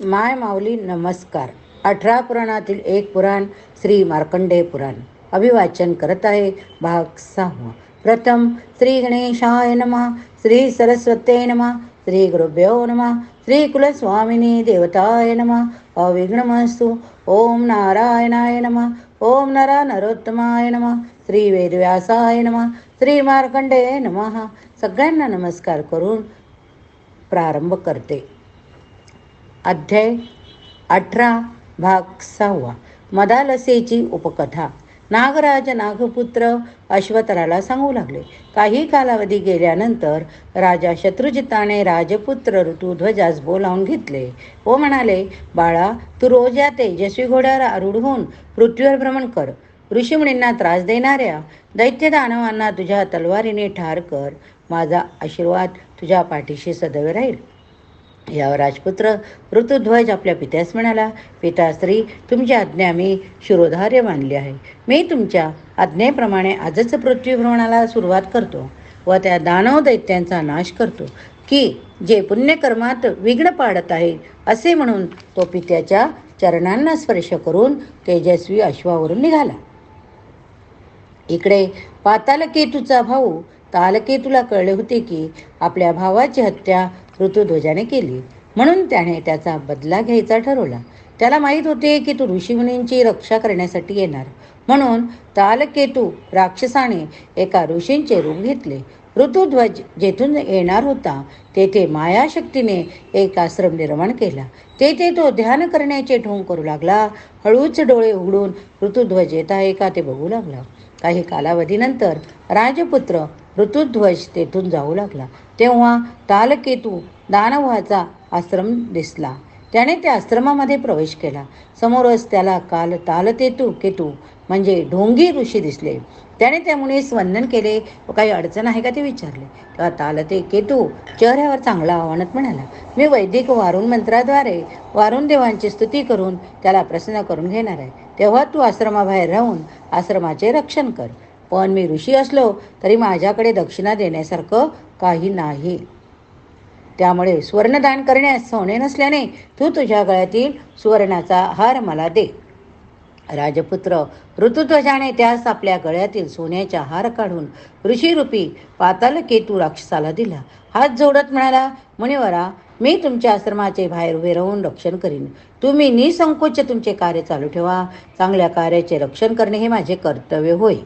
माय माऊली नमस्कार. 18 पुराणातील एक पुराण श्री मार्कंडेय पुराण अभिवाचन करत आहे. भाग 6. प्रथम श्री गणेशाय नमः, श्री सरस्वते नमः, श्री गुरुभ्यो नमः, श्री कुलस्वामिनी देवताय नमः. अविघ्नमस्तु. ओम नारायणाय नमः, ओम नरोत्तमाय नमः, श्री वेदव्यासाय नमः, श्री मार्कंडेय नमः. सगळ्यांना नमस्कार करून प्रारंभ करते. अध्याय 18 भाग 6. मदालसेची उपकथा. नागराज नागपुत्र अश्वतराला सांगू लागले. काही कालावधी गेल्यानंतर राजा शत्रुजिताने राजपुत्र ऋतुध्वजास बोलावून घेतले व म्हणाले, बाळा, तू रोज या तेजस्वी घोड्यावर आरूढ होऊन पृथ्वीवर भ्रमण कर. ऋषीमुनींना त्रास देणाऱ्या दैत्य दानवांना तुझ्या तलवारीने ठार कर. माझा आशीर्वाद तुझ्या पाठीशी सदैव राहील. यावर राजपुत्र ऋतुध्वज आपल्या पित्यास म्हणाला, पिताश्री, तुमची आज्ञा मी शिरोधार्य मानली आहे. मी तुमच्या आज्ञेप्रमाणे आजच पृथ्वी भ्रमणाला सुरुवात करतो व त्या दानव दैत्यांचा नाश करतो की जे पुण्यकर्मात विघ्न पाडत आहे. असे म्हणून तो पित्याच्या चरणांना स्पर्श करून तेजस्वी अश्वावरून निघाला. इकडे पातालकेतूचा भाऊ तालकेतूला कळले होते की आपल्या भावाची हत्या ऋतुध्वजाने केली, म्हणून त्याने त्याचा बदला घ्यायचा ठरवला. त्याला माहीत होते की तो ऋषीमुनींची रक्षा करण्यासाठी येणार, म्हणून तालकेतू राक्षसाने एका ऋषींचे रूप घेतले. ऋतुध्वज जेथून येणार होता तेथे मायाशक्तीने एक आश्रम निर्माण केला. तेथे तो ध्यान करण्याचे ढोंग करू लागला. हळूच डोळे उघडून ऋतुध्वज येत आहे का ते बघू लागला. काही कालावधीनंतर राजपुत्र ऋतुध्वज तेथून जाऊ लागला. तेव्हा तालकेतू दानवाचा आश्रम दिसला. त्याने त्या आश्रमामध्ये प्रवेश केला. समोरच त्याला केतू म्हणजे ढोंगी ऋषी दिसले. त्याने त्या मुनीस वंदन केले व काही अडचण आहे का ते विचारले. तेव्हा केतू चेहऱ्यावर चांगला आव्हानात म्हणाला, मी वैदिक वारुण मंत्राद्वारे वारुण देवांची स्तुती करून त्याला प्रसन्न करून घेणार आहे. तेव्हा तू आश्रमाबाहेर राहून आश्रमाचे रक्षण कर. पण मी ऋषी असलो तरी माझ्याकडे दक्षिणा देण्यासारखं काही नाही. त्यामुळे सुवर्णदान करण्यास सोने नसल्याने तू तुझ्या गळ्यातील सुवर्णाचा हार मला दे. राजपुत्र ऋतुध्वजाने त्यास आपल्या गळ्यातील सोन्याचा हार काढून ऋषीरूपी पातालकेतू राक्षसाला दिला. हात जोडत म्हणाला, मुनिवरा, मी तुमच्या आश्रमाचे बाहेर उभे राहून रक्षण करीन. तुम्ही निसंकोच तुमचे कार्य चालू ठेवा. चांगल्या कार्याचे रक्षण करणे हे माझे कर्तव्य होय.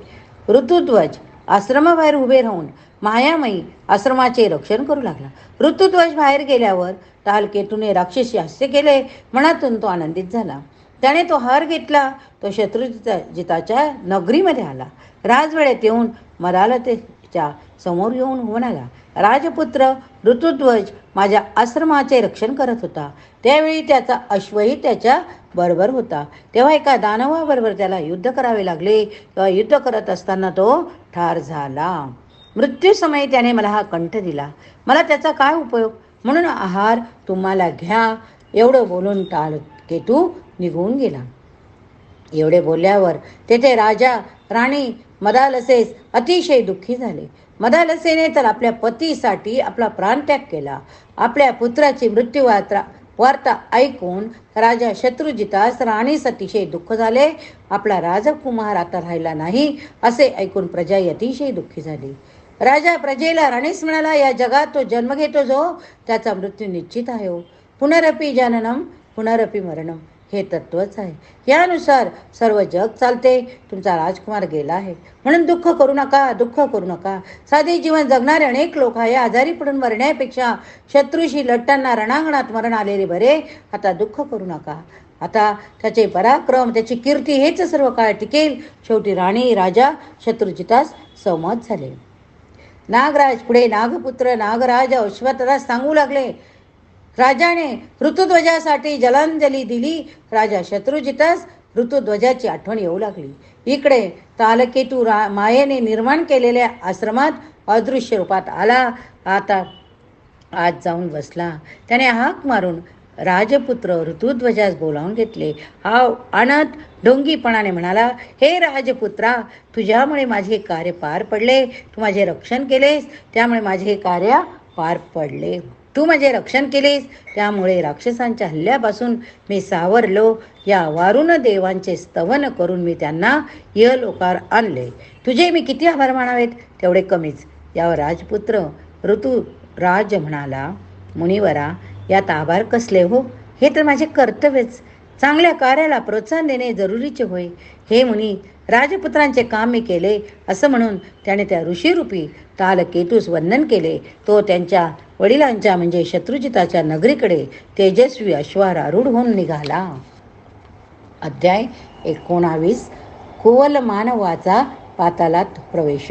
ऋतुध्वज आश्रमाबाहेर उभे राहून मायामयी आश्रमाचे रक्षण करू लागला. ऋतुध्वज बाहेर गेल्यावर तालकेतूने राक्षसी हास्य केले. मनातून तो आनंदित झाला. त्याने तो हार घेतला. तो शत्रुजिताच्या नगरीमध्ये आला. राजवेळेत येऊन मदालतेच्या समोर येऊन म्हणाला, राजपुत्र ऋतुध्वज माझ्या आश्रमाचे रक्षण करत होता. त्यावेळी त्याचा अश्वही त्याच्या बरोबर होता. तेव्हा एका दानवाबरोबर त्याला युद्ध करावे लागले. तेव्हा युद्ध करत असताना तो ठार झाला. मृत्यूसमयी त्याने मला हा कंठ दिला. मला त्याचा काय उपयोग? म्हणून आहार तुम्हाला घ्या. एवढं बोलून तालकेतू निघून गेला. एवढे बोलल्यावर तेथे राजा राणी मदालसेस अतिशय दुःखी झाले. मदालसेने तर आपल्या पतीसाठी आपला प्राणत्याग केला. आपल्या पुत्राची मृत्यू वार्ता ऐकून राजा शत्रुजितास राणीस अतिशय दुःख झाले. आपला राजकुमार आता राहिला नाही असे ऐकून प्रजा अतिशय दुःखी झाली. राजा प्रजेला राणीस म्हणाला, या जगात तो जन्म घेतो जो त्याचा मृत्यू निश्चित आहे हो. पुनरपि जननम पुनरपि मरणम हे तत्वच आहे. यानुसार सर्व जग चालते. तुमचा राजकुमार गेला आहे म्हणून दुःख करू नका, दुःख करू नका. साधे जीवन जगणारे अनेक लोक आहे. आजारी पडून मरण्यापेक्षा शत्रूशी लढताना रणांगणात मरण आलेले बरे. आता दुःख करू नका. आता त्याचे पराक्रम, त्याची कीर्ती हेच सर्व काळ टिकेल. शेवटी राणी राजा शत्रुजितास सहमत झाले. नागराज पुढे नागपुत्र नागराज अश्वत्थास सांगू लागले, राजाने ऋतुध्वजासाठी जलांजली दिली. राजा शत्रुजितास ऋतुध्वजाची आठवण येऊ लागली. इकडे तालकेतू मायेने निर्माण केलेल्या आश्रमात अदृश्य रूपात आला. आता आज जाऊन बसला. त्याने हाक मारून राजपुत्र ऋतुध्वजास बोलावून घेतले. हा आणत ढोंगीपणाने म्हणाला, हे राजपुत्रा, तुझ्यामुळे माझे कार्य पार पडले. तू माझे रक्षण केलेस, त्यामुळे माझे हे कार्य पार पडले. तू माझे रक्षण केलेस, त्यामुळे राक्षसांच्या हल्ल्यापासून मी सावरलो. या वारुण देवांचे स्तवन करून मी त्यांना इहलोकार आणले. तुझे मी किती आभार मानावेत तेवढे कमीच. यावर राजपुत्र ऋतुराज म्हणाला, मुनिवरा, यात आभार कसले हो? हे तर माझे कर्तव्यच. चांगल्या कार्याला प्रोत्साहन देणे जरुरीचे होय. हे मुनी, राजपुत्रांचे काम मी केले असं म्हणून त्याने त्या ऋषीरूपी तालकेतूस वंदन केले. तो त्यांच्या वडिलांच्या म्हणजे शत्रुजिताच्या नगरीकडे तेजस्वी अश्वार आरूढ होऊन निघाला. अध्याय 19. कुवल मानवाचा पातालात प्रवेश.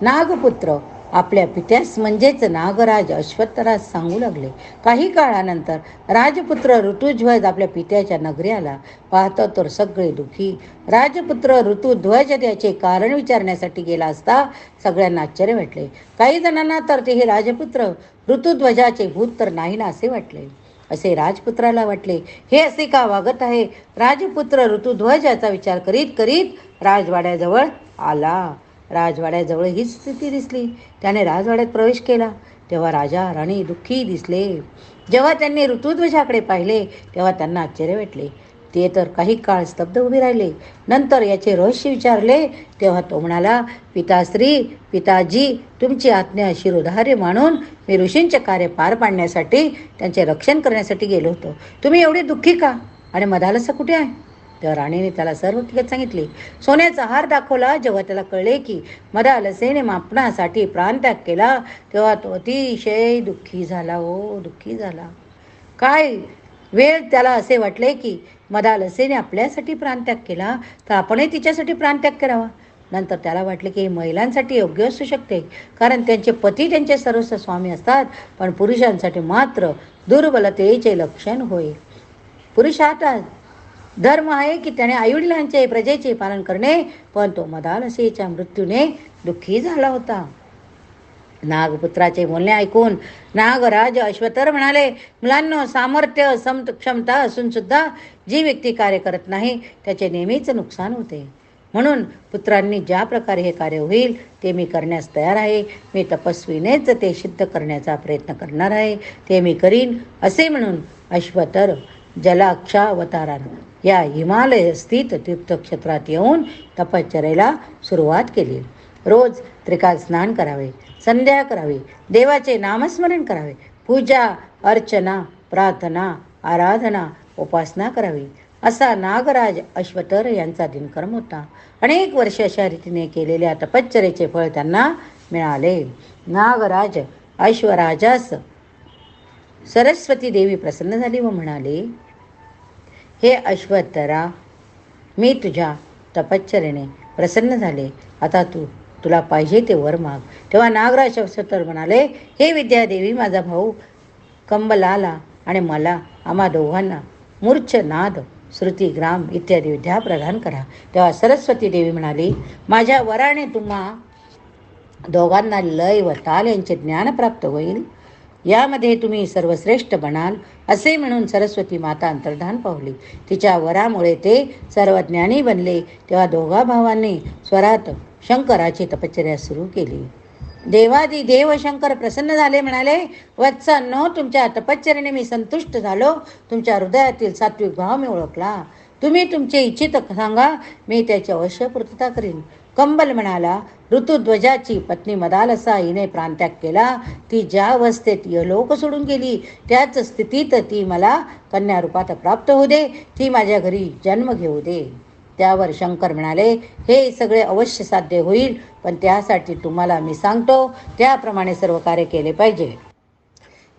नागपुत्र आपल्या पित्यास म्हणजेच नागराज अश्वत्थराज सांगू लागले. काही काळानंतर राजपुत्र ऋतुध्वज आपल्या पित्याच्या नगरी आला. पाहतो तर सगळे दुःखी. राजपुत्र ऋतुध्वज त्याचे कारण विचारण्यासाठी गेला असता सगळ्यांना आश्चर्य वाटले. काही जणांना तर ते हे राजपुत्र ऋतुध्वजाचे भूत तर नाही ना असे वाटले. असे राजपुत्राला वाटले, हे असे का वागत आहे? राजपुत्र ऋतुध्वज याचा विचार करीत करीत राजवाड्याजवळ आला. राजवाड्याजवळ हीच स्थिती दिसली. त्याने राजवाड्यात प्रवेश केला तेव्हा राजा राणी दुःखी दिसले. जेव्हा त्यांनी ऋतुध्वजाकडे पाहिले तेव्हा त्यांना आश्चर्य वाटले. ते तर काही काळ स्तब्ध उभे राहिले. नंतर याचे रहस्य विचारले तेव्हा तो म्हणाला, पिताश्री, पिताजी, तुमची आज्ञा शिरोधार्य मानून मी ऋषींचे कार्य पार पाडण्यासाठी त्यांचे रक्षण करण्यासाठी गेलो होतो. तुम्ही एवढे दुःखी का? आणि मदालसा कुठे आहे? तेव्हा राणीने त्याला सर्व हकीकत सांगितली. सोन्याचा हार दाखवला. जेव्हा त्याला कळले की मदालसेने मापणासाठी प्राणत्याग केला तेव्हा तो अतिशय दुःखी झाला. दुःखी झाला. काय वेळ त्याला असे वाटले की मदालसेने आपल्यासाठी प्राणत्याग केला तर आपणही तिच्यासाठी प्राणत्याग करावा. नंतर त्याला वाटले की हे महिलांसाठी योग्य असू शकते, कारण त्यांचे पती त्यांचे सर्वस्व स्वामी असतात, पण पुरुषांसाठी मात्र दुर्बलतेचे लक्षण होय. पुरुषाचा धर्म आहे की त्याने आईवडिलांचे प्रजेचे पालन करणे, पण तो मदालसेच्या मृत्यूने दुःखी झाला होता. नागपुत्राचे बोलणे ऐकून नागराज अश्वत्थर म्हणाले, मुलांनो, सामर्थ्य क्षमता असून सुद्धा जी व्यक्ती कार्य करत नाही त्याचे नेहमीच नुकसान होते. म्हणून पुत्रांनी ज्या प्रकारे हे कार्य होईल ते मी करण्यास तयार आहे. मी तपस्वीनेच ते सिद्ध करण्याचा प्रयत्न करणार आहे. ते मी करीन. असे म्हणून अश्वत्थर जलाक्षावतारानं या हिमालय स्थित तीर्थक्षेत्रात येऊन तपश्चर्येला सुरुवात केली. रोज त्रिकाल स्नान करावे, संध्या करावी, देवाचे नामस्मरण करावे, पूजा अर्चना प्रार्थना आराधना उपासना करावी, असा नागराज अश्वत्थर यांचा दिनक्रम होता. अनेक वर्ष अशा रीतीने केलेल्या तपश्चर्येचे फळ त्यांना मिळाले. नागराज अश्वराजास सरस्वती देवी प्रसन्न झाली व म्हणाली, हे अश्वत्थरा, मी तुझ्या तपश्चर्येने प्रसन्न झाले. आता तुला पाहिजे ते वर माग. तेव्हा नागराज अश्वत्थर म्हणाले, हे विद्यादेवी, माझा भाऊ कंबलाला आणि मला, आम्हा दोघांना मूर्छनाद, श्रुतिग्राम इत्यादी विद्या प्रदान करा. तेव्हा सरस्वती देवी म्हणाली, माझ्या वराने तुम्हा दोघांना लय व ताल यांचे ज्ञान प्राप्त होईल. यामध्ये तुम्ही सर्वश्रेष्ठ बनाल. असे म्हणून सरस्वती माता अंतर्धान पावली. तिच्या वरामुळे ते सर्वज्ञानी बनले. तेव्हा दोघा भावांनी स्वरात शंकराची तपश्चर्या सुरू केली. देवादी देव शंकर प्रसन्न झाले. म्हणाले, वत्सांनो, तुमच्या तपश्चर्येने मी संतुष्ट झालो. तुमच्या हृदयातील सात्विक भाव मी ओळखला. तुम्ही तुमचे इच्छित सांगा, मी त्याची अवश्य पूर्तता करीन. कंबल म्हणाला, ऋतुध्वजाची पत्नी मदालसा हिने प्राणत्याग केला. ती ज्या अवस्थेत यलोक सोडून गेली त्याच स्थितीत ती मला कन्या रूपात प्राप्त होऊ दे. ती माझ्या घरी जन्म घेऊ दे. त्यावर शंकर म्हणाले, हे सगळे अवश्य साध्य होईल, पण त्यासाठी तुम्हाला मी सांगतो त्याप्रमाणे सर्व कार्य केले पाहिजे.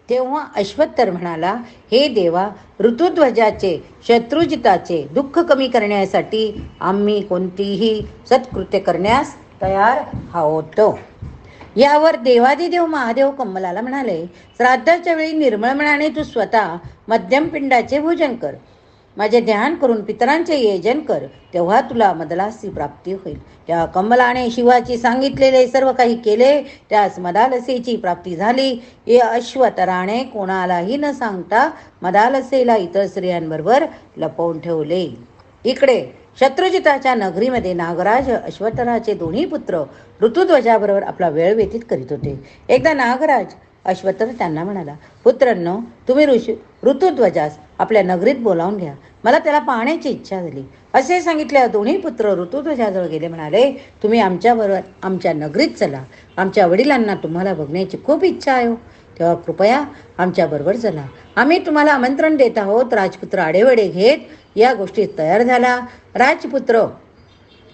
तेव्हा अश्वत्थर म्हणाला, हे देवा, ऋतुध्वजाचे शत्रुजिताचे दुःख कमी करण्यासाठी आम्ही कोणतीही सत्कृत्य करण्यास तयार आहोत. यावर देवादिदेव महादेव कमलाला म्हणाले, श्राद्धाच्या वेळी निर्मळ मनाने तू स्वतः मध्यम पिंडाचे भोजन कर. माझे ध्यान करून पितरांचे येजन कर. तेव्हा तुला मदालसी प्राप्ती होईल. त्या कमलाने शिवाची सांगितलेले सर्व काही केले. त्यास मदालसेची प्राप्ती झाली. या अश्वत्थराने कोणालाही न सांगता मदालसेला इतर स्त्रियांबरोबर लपवून ठेवले. इकडे शत्रुजिताच्या नगरीमध्ये नागराज अश्वत्थराचे दोन्ही पुत्र ऋतुध्वजाबरोबर आपला वेळ व्यतीत करीत होते. एकदा नागराज अश्वत्थर त्यांना म्हणाला, पुत्रांनो, तुम्ही ऋतुध्वजास आपल्या नगरीत बोलावून घ्या, मला त्याला पाहण्याची इच्छा झाली. असे सांगितले. दोन्ही पुत्र ऋतुध्वजाजवळ गेले. म्हणाले, तुम्ही आमच्याबरोबर आमच्या नगरीत चला, आमच्या वडिलांना तुम्हाला बघण्याची खूप इच्छा आहे. तेव्हा कृपया आमच्याबरोबर चला, आम्ही तुम्हाला आमंत्रण देत आहोत. राजपुत्र आडेवडे घेत या गोष्टीत तयार झाला. राजपुत्र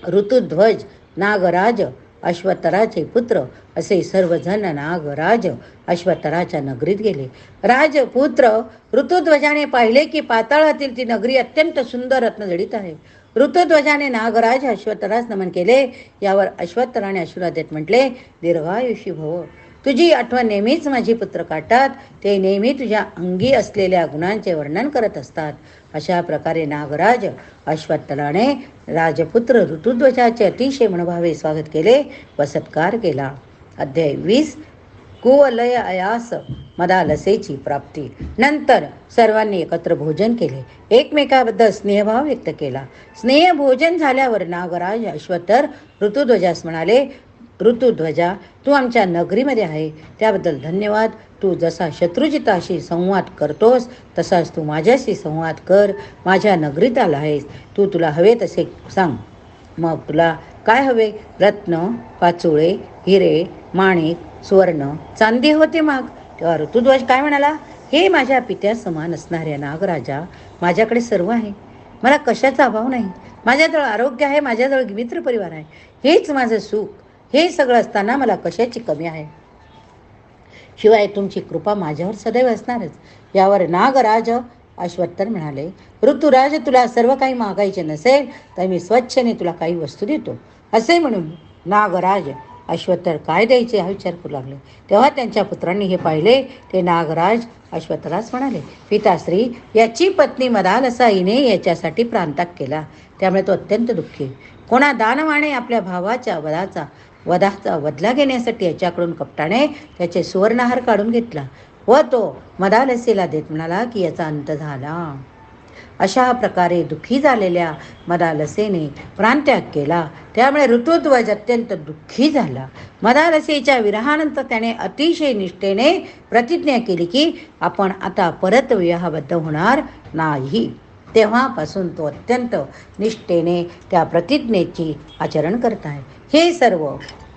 ऋतुध्वज, नागराज, अश्वत्थराचे पुत्र असे सर्वजण नागराज अश्वत्थराच्या नगरीत गेले. राजपुत्र ऋतुध्वजाने पाहिले की पाताळातील ती नगरी अत्यंत सुंदर रत्नजडित आहे. ऋतुध्वजाने नागराज अश्वत्थरास नमन केले. यावर अश्वत्थराने आशीर्वाद देत म्हटले, दीर्घायुषी भव. तुझी आठवण नेहमीच माझी पुत्र काढतात. ते नेहमी तुझ्या अंगी असलेल्या गुणांचे वर्णन करत असतात. अशा प्रकारे नागराज अश्वत्थराने राजपुत्र ऋतुध्वजाचे अतिशय मनभावे स्वागत केले व सत्कार केला. अध्याय 20. कुवलय अयास मदालसेची प्राप्ती. नंतर सर्वांनी एकत्र भोजन केले, एकमेकाबद्दल स्नेहभाव व्यक्त केला. स्नेह भोजन झाल्यावर नागराज अश्वत्थर ऋतुध्वजास म्हणाले, ऋतुध्वजा, तू आमच्या नगरीमध्ये आहे त्याबद्दल धन्यवाद. तू जसा शत्रुजिताशी संवाद करतोस तसाच तू माझ्याशी संवाद कर. माझ्या नगरीत आला आहेस, तुला हवे तसे सांग. मग तुला काय हवे? रत्न, पाचोळे, हिरे, माणिक, सुवर्ण, चांदी होते माग. तेव्हा ऋतुध्वज काय म्हणाला, हे माझ्या पित्या समान असणाऱ्या नागराजा, माझ्याकडे सर्व आहे, मला कशाचा अभाव नाही. माझ्याजवळ आरोग्य आहे, माझ्याजवळ मित्रपरिवार आहे, हेच माझं सुख. हे सगळं असताना मला कशाची कमी आहे? शिवाय तुमची कृपा माझ्यावर सदैव असणारच. यावर नागराज अश्वत्थर म्हणाले, ऋतुराज, तुला सर्व काही मागायचे नसेल तर मी स्वच्छने तुला काही वस्तू देतो. असे म्हणून नागराज अश्वत्थर काय द्यायचे हा विचार करू लागले. तेव्हा त्यांच्या पुत्रांनी हे पाहिले. ते नागराज अश्वत्थरास म्हणाले, पिताश्री, याची पत्नी मदालसा हिने याच्यासाठी प्राणत्याग केला, त्यामुळे तो अत्यंत दुःखी. कोणा दानवाने आपल्या भावाच्या वधाचा बदला घेण्यासाठी याच्याकडून कपटाने त्याचे सुवर्णहार काढून घेतला व तो मदालसेला देत म्हणाला की याचा अंत झाला. अशा प्रकारे दुःखी झालेल्या मदालसेने प्राणत्याग केला. त्यामुळे ऋतुध्वज अत्यंत दुःखी झाला. मदालसेच्या विरहानंतर त्याने अतिशय निष्ठेने प्रतिज्ञा केली की आपण आता परत विवाहबद्ध होणार नाही. तेव्हापासून तो अत्यंत निष्ठेने त्या प्रतिज्ञेची आचरण करत आहे. हे सर्व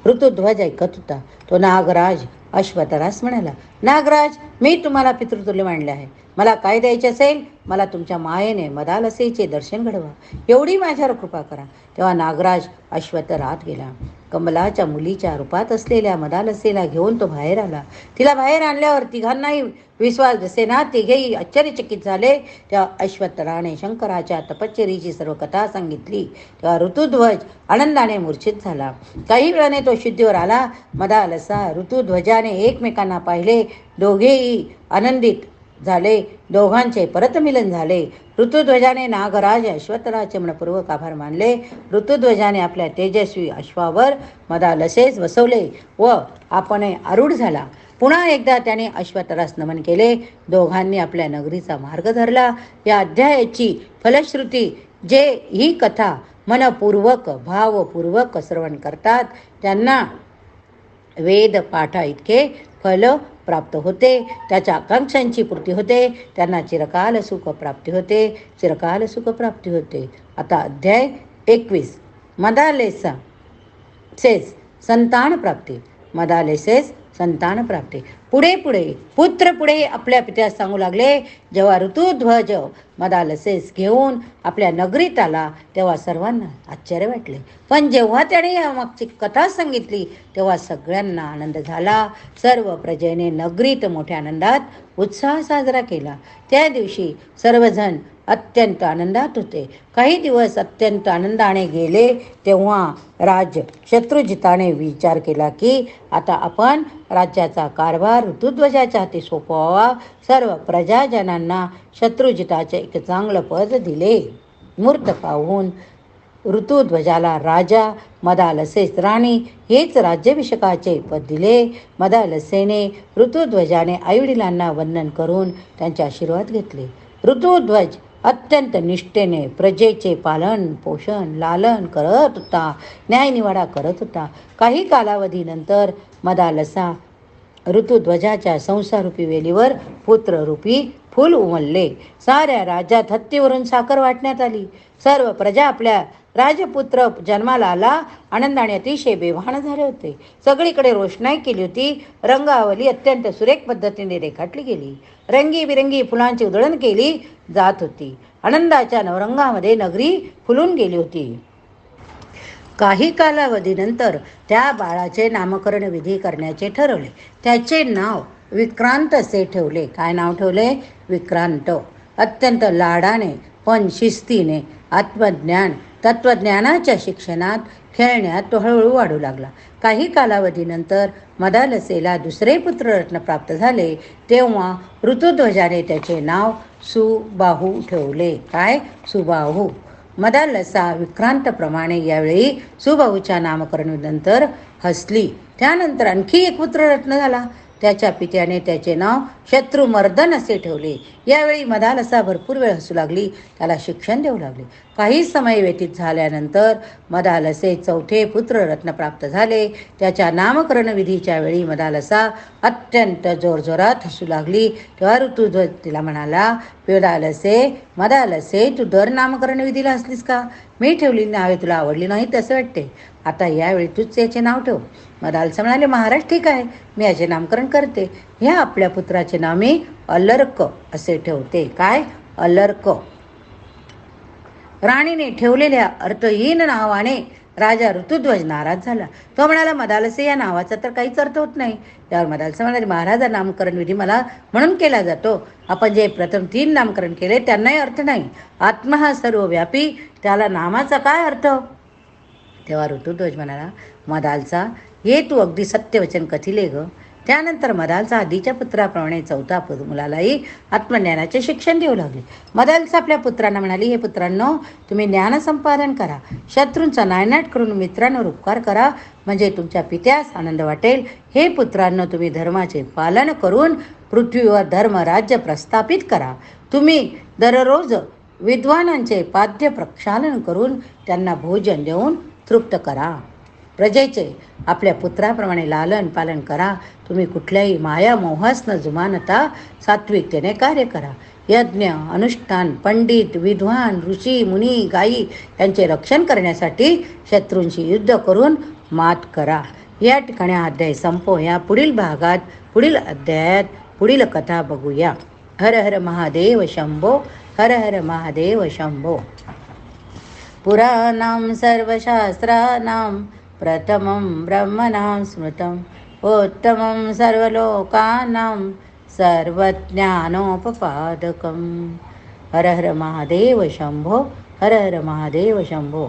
ऋतुध्वज ऐकत होता. तो नागराज अश्वत्थरास म्हणाला, नागराज, मी तुम्हाला पितृतुल्य मानले आहे. मला काय द्यायचे असेल, मला तुमच्या मायेने मदालसेचे दर्शन घडवा, एवढी माझ्यावर कृपा करा. तेव्हा नागराज अश्वत्थर आत गेला. कमलाच्या मुलीच्या रूपात असलेल्या मदालसेला घेऊन तो बाहेर आला. तिला बाहेर आणल्यावर तिघांनाही विश्वास बसेना. तिघेही आश्चर्यचकित झाले. तेव्हा अश्वत्थराने शंकराच्या तपश्चर्येची सर्व कथा सांगितली. तेव्हा ऋतुध्वज आनंदाने मूर्छित झाला. काही वेळाने तो शुद्धीवर आला. मदालसा ऋतुध्वजाने एकमेकांना पाहिले. दोघेही आनंदित झाले. दोघांचे परतमिलन झाले. ऋतुध्वजाने नागराज अश्वत्थराचे मनपूर्वक आभार मानले. ऋतुध्वजाने आपल्या तेजस्वी अश्वावर मदालसेस बसवले व आपण आरूढ झाला. पुन्हा एकदा त्याने अश्वत्थरास नमन केले. दोघांनी आपल्या नगरीचा मार्ग धरला. या अध्यायाची फलश्रुती, जे ही कथा मनपूर्वक भावपूर्वक श्रवण करतात त्यांना वेद पाठा इतके फल प्राप्त होते. त्याच्या आकांक्षांची पूर्ती होते. त्यांना चिरकाल सुख प्राप्ती होते. चिरकाल सुख प्राप्ती होते. आता अध्याय 21. मदालसेस संतान प्राप्ती. मदालसेस संतान प्राप्ती. पुढे पुत्र पुढे आपल्या पित्यास सांगू लागले, जेव्हा ऋतुध्वज मदालसेस घेऊन आपल्या नगरीत आला तेव्हा सर्वांना आश्चर्य वाटले. पण जेव्हा त्याने यामागची कथा सांगितली तेव्हा सगळ्यांना आनंद झाला. सर्व प्रजेने नगरीत मोठ्या आनंदात उत्साह साजरा केला. त्या दिवशी सर्वजण अत्यंत आनंदात होते. काही दिवस अत्यंत आनंदाने गेले. तेव्हा शत्रुजिताने विचार केला की आता आपण राज्याचा कारभार ऋतुध्वजाच्या हाती सोपवावा. सर्व प्रजाजनांना शत्रुजिताचे एक चांगलं पद दिले. मूर्त पाहून ऋतुध्वजाला राजा, मदालसेस राणी हेच राज्याभिषेकाचे पद दिले. मदालसेने ऋतुध्वजाने आईवडिलांना वंदन करून त्यांचे आशीर्वाद घेतले. ऋतुध्वज अत्यंत निष्ठेने प्रजेचे पालन पोषण लालन करत होता. न्यायनिवाडा करत होता. काही कालावधीनंतर मदालसा ऋतुध्वजाच्या संसारूपी वेलीवर पुत्ररूपी फूल उमलले. साऱ्या राज्यात हत्तीवरून साखर वाटण्यात आली. सर्व प्रजा आपल्या राजपुत्र जन्माला आला आनंदाने अतिशय बेभान झाले होते. सगळीकडे रोषणाई केली होती. रंगावली अत्यंत सुरेख पद्धतीने रेखाटली गेली. रंगीबिरंगी फुलांची उधळण केली जात होती. आनंदाच्या नवरंगामध्ये नगरी फुलून गेली होती. काही कालावधीनंतर त्या बाळाचे नामकरण विधी करण्याचे ठरवले. त्याचे नाव विक्रांत असे ठेवले. काय नाव ठेवले? विक्रांत. अत्यंत लाडाने पण शिस्तीने आत्मज्ञान तत्त्वज्ञानाच्या शिक्षणात खेळण्यात तो हळूहळू वाढू लागला. काही कालावधीनंतर मदालसेला दुसरे पुत्ररत्न प्राप्त झाले. तेव्हा ऋतुध्वजाने त्याचे नाव सुबाहू ठेवले. काय? सुबाहू. मदालसा विक्रांतप्रमाणे यावेळी सुबाहूच्या नामकरणानंतर हसली. त्यानंतर आणखी एक पुत्ररत्न झाला. त्याच्या पित्याने त्याचे नाव शत्रुमर्दन असे ठेवले. यावेळी मदालसा भरपूर वेळ हसू लागली. त्याला शिक्षण देऊ लागले. काही समय व्यतीत झाल्यानंतर मदालसे चौथे पुत्ररत्न प्राप्त झाले. त्याच्या नामकरण विधीच्या वेळी मदालसा अत्यंत जोरजोरात हसू लागली. तेव्हा ऋतुध्वज तिला म्हणाला, मदालसे, तू दर नामकरण विधीला हसलीस का? मी ठेवलेली नावे तुला आवडली नाहीत असं वाटते. आता यावेळी तूच याचे नाव ठेव. मदालसा म्हणाले, महाराज ठीक आहे, मी याचे नामकरण करते. ह्या आपल्या पुत्राचे नाव मी अलर्क असे ठेवते. काय? अलर्क. राणीने ठेवलेल्या अर्थहीन नावाने राजा ऋतुध्वज नाराज झाला. तो म्हणाला, मदालसे या नावाचा तर काहीच अर्थ होत नाही. त्यावर मदालसा म्हणाले, महाराज नामकरण विधी मला म्हणून केला जातो. आपण जे प्रथम 3 नामकरण केले त्यांनाही अर्थ नाही. आत्मा हा सर्वव्यापी, त्याला नामाचा काय अर्थ? तेव्हा ऋतुध्वज म्हणाला, मदालसा, हे तू अगदी सत्यवचन कथिले ग. त्यानंतर मदालसा आधीच्या पुत्राप्रमाणे चौथा मुलालाही आत्मज्ञानाचे शिक्षण देऊ लागले. मदालसा आपल्या पुत्रांना म्हणाली, हे पुत्रांनो, तुम्ही ज्ञान संपादन करा. शत्रूंचा नायनाट करून मित्रांवर उपकार करा, म्हणजे तुमच्या पित्यास आनंद वाटेल. हे पुत्रांनो, तुम्ही धर्माचे पालन करून पृथ्वीवर धर्म राज्य प्रस्थापित करा. तुम्ही दररोज विद्वानांचे पाद्य प्रक्षालन करून त्यांना भोजन देऊन तृप्त करा. प्रजेचे आपल्या पुत्राप्रमाणे लालन पालन करा. तुम्ही कुठल्याही माया मोहास न जुमानता सात्विकतेने कार्य करा. यज्ञ, अनुष्ठान, पंडित, विद्वान, ऋषी, मुनी, गायी यांचे रक्षण करण्यासाठी शत्रूंशी युद्ध करून मात करा. या ठिकाणी हा अध्याय संपवूया. पुढील भागात, पुढील अध्यायात पुढील कथा बघूया. हर हर महादेव शंभो. हर हर महादेव शंभो. पुराणां सर्वशास्त्राणां प्रथमं ब्रह्मणां स्मृतं उत्तमं सर्वलोकानां सर्वज्ञानोपपादकं. हर हर महादेव शंभो. हर हर महादेव शंभो.